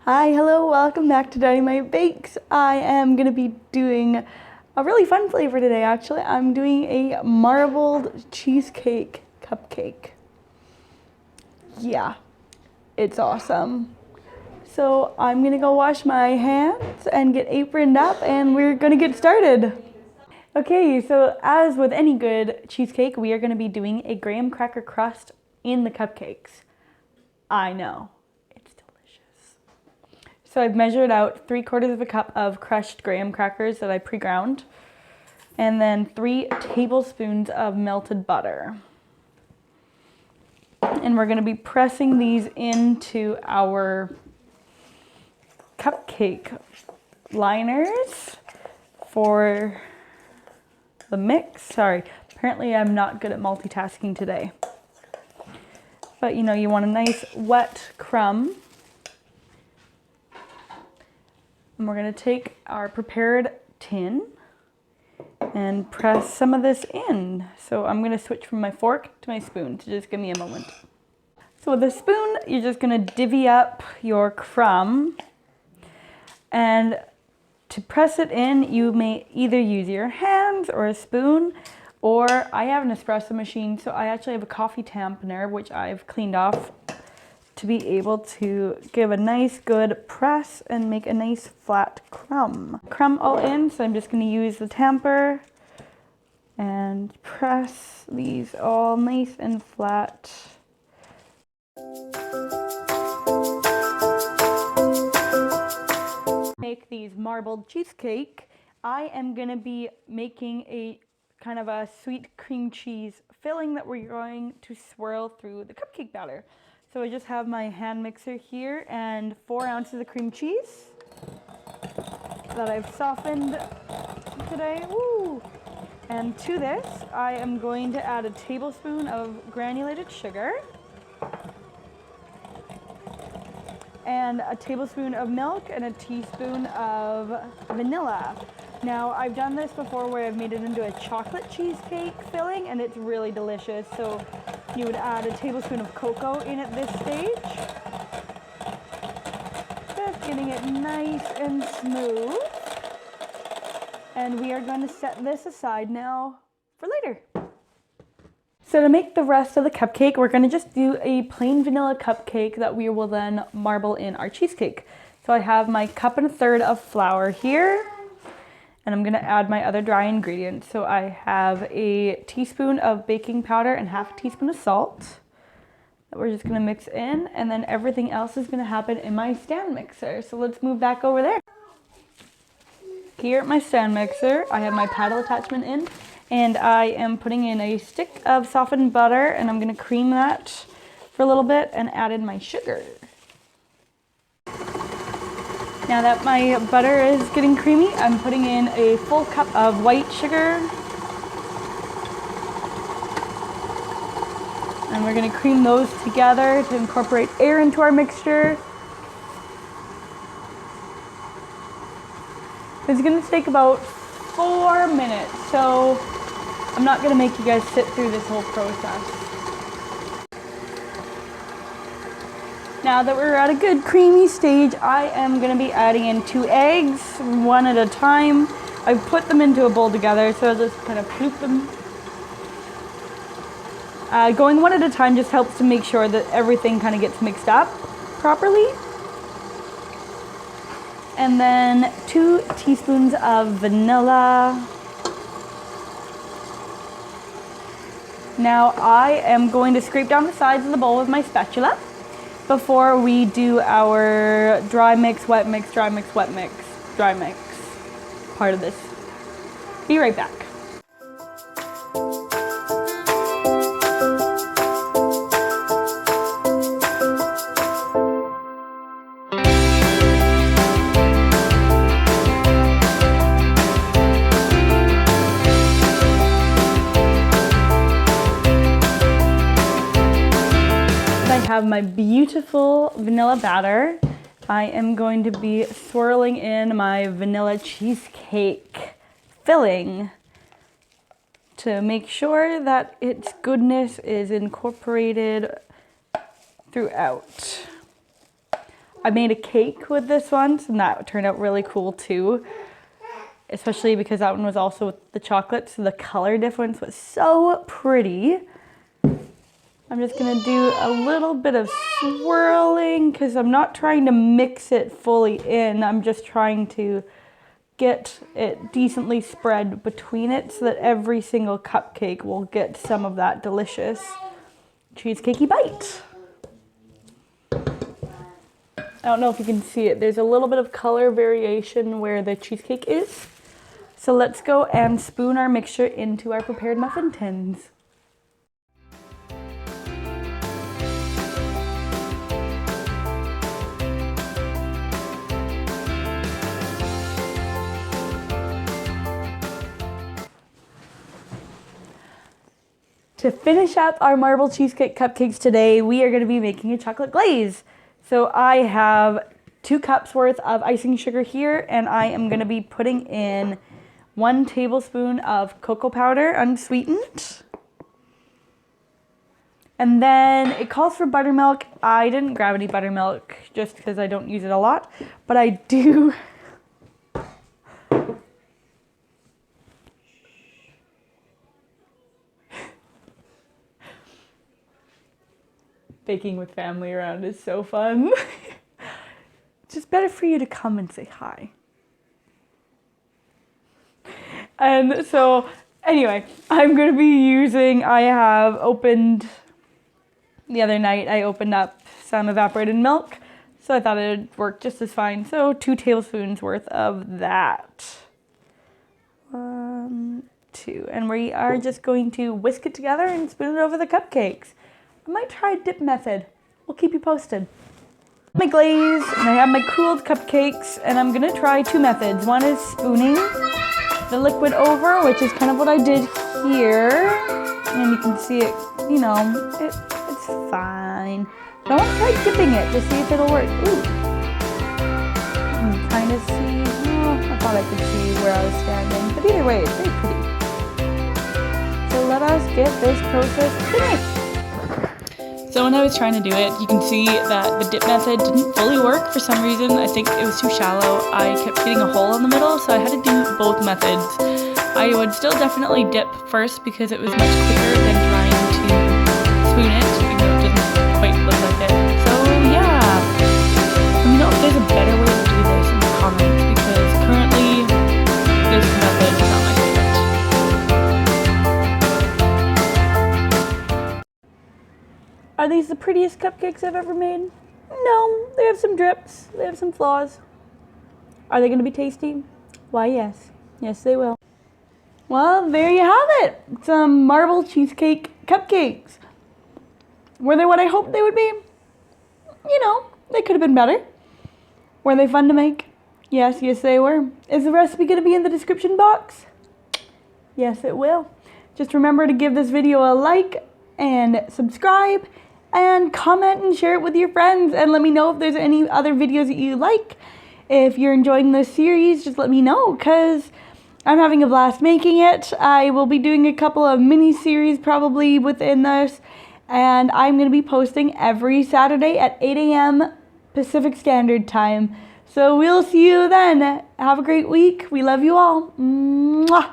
Hi, hello, welcome back to Dani-mite Bakes. I am going to be doing a really fun flavor today, actually. I'm doing a marbled cheesecake cupcake. Yeah, it's awesome. So I'm going to go wash my hands and get aproned up and we're going to get started. Okay, so as with any good cheesecake, we are going to be doing a graham cracker crust in the cupcakes. I know. So I've measured out 3/4 cup of crushed graham crackers that I pre-ground, and then 3 tablespoons of melted butter. And we're gonna be pressing these into our cupcake liners for the mix. Sorry, apparently I'm not good at multitasking today. But you know, you want a nice wet crumb. And we're going to take our prepared tin and press some of this in. So I'm going to switch from my fork to my spoon, so just give me a moment. So with a spoon, you're just going to divvy up your crumb, and to press it in, you may either use your hands or a spoon, or I have an espresso machine, so I actually have a coffee tampener, which I've cleaned off to be able to give a nice good press and make a nice flat crumb. Crumb all in, so I'm just going to use the tamper and press these all nice and flat. Make these marbled cheesecake. I am going to be making a kind of a sweet cream cheese filling that we're going to swirl through the cupcake batter. So I just have my hand mixer here and 4 ounces of cream cheese that I've softened today. Woo! And to this, I am going to add a tablespoon of granulated sugar and a tablespoon of milk and a teaspoon of vanilla. Now, I've done this before where I've made it into a chocolate cheesecake filling, and it's really delicious. So you would add a tablespoon of cocoa in at this stage. Just getting it nice and smooth. And we are going to set this aside now for later. So to make the rest of the cupcake, we're going to just do a plain vanilla cupcake that we will then marble in our cheesecake. So I have my 1 1/4 cup of flour here, and I'm going to add my other dry ingredients. So I have a teaspoon of baking powder and 1/2 teaspoon of salt that we're just going to mix in, and then everything else is going to happen in my stand mixer. So let's move back over there. Here at my stand mixer, I have my paddle attachment in, and I am putting in a stick of softened butter, and I'm going to cream that for a little bit and add in my sugar. Now that my butter is getting creamy, I'm putting in a full cup of white sugar. And we're going to cream those together to incorporate air into our mixture. It's going to take about 4 minutes, so I'm not going to make you guys sit through this whole process. Now that we're at a good creamy stage, I am going to be adding in 2 eggs, 1 at a time. I've put them into a bowl together, so I'll just kind of poop them. Going 1 at a time just helps to make sure that everything kind of gets mixed up properly. And then 2 teaspoons of vanilla. Now I am going to scrape down the sides of the bowl with my spatula before we do our dry mix, wet mix, dry mix, wet mix, dry mix part of this. Be right back. I have my beautiful vanilla batter. I am going to be swirling in my vanilla cheesecake filling to make sure that its goodness is incorporated throughout. I made a cake with this once, and that turned out really cool too. Especially because that one was also with the chocolate, so the color difference was so pretty. I'm just gonna do a little bit of swirling because I'm not trying to mix it fully in. I'm just trying to get it decently spread between it so that every single cupcake will get some of that delicious cheesecakey bite. I don't know if you can see it. There's a little bit of color variation where the cheesecake is. So let's go and spoon our mixture into our prepared muffin tins. To finish up our marble cheesecake cupcakes today, we are going to be making a chocolate glaze. So I have 2 cups worth of icing sugar here, and I am going to be putting in 1 tablespoon of cocoa powder unsweetened. And then it calls for buttermilk. I didn't grab any buttermilk just because I don't use it a lot, but I do. Baking with family around is so fun. It's just better for you to come and say hi. And so anyway, I'm going to be using, I have opened, the other night I opened up some evaporated milk. So I thought it would work just as fine. So 2 tablespoons worth of that. 1, 2. And we are just going to whisk it together and spoon it over the cupcakes. I might try a dip method. We'll keep you posted. My glaze, and I have my cooled cupcakes, and I'm gonna try 2 methods. One is spooning the liquid over, which is kind of what I did here. And you can see it, you know, it's fine. But I want to try dipping it to see if it'll work. Ooh. You can kind of see, oh, I thought I could see where I was standing. But either way, it's very pretty. So let us get this process finished. So when I was trying to do it, you can see that the dip method didn't fully work for some reason. I think it was too shallow. I kept getting a hole in the middle, so I had to do both methods. I would still definitely dip first because it was much quicker than trying to spoon it, even though it doesn't quite look like it. So yeah, let me know if there's a better way to do this in the comments, because currently this method is not my favorite. Are these the prettiest cupcakes I've ever made? No, they have some drips, they have some flaws. Are they gonna be tasty? Why, yes. Yes, they will. Well, there you have it. Some marble cheesecake cupcakes. Were they what I hoped they would be? You know, they could have been better. Were they fun to make? Yes, yes they were. Is the recipe gonna be in the description box? Yes, it will. Just remember to give this video a like and subscribe and comment and share it with your friends, and let me know if there's any other videos that you like. If you're enjoying this series, just let me know, because I'm having a blast making it. I will be doing a couple of mini series probably within this, and I'm going to be posting every Saturday at 8 a.m. Pacific Standard Time. So we'll see you then. Have a great week. We love you all. Mwah!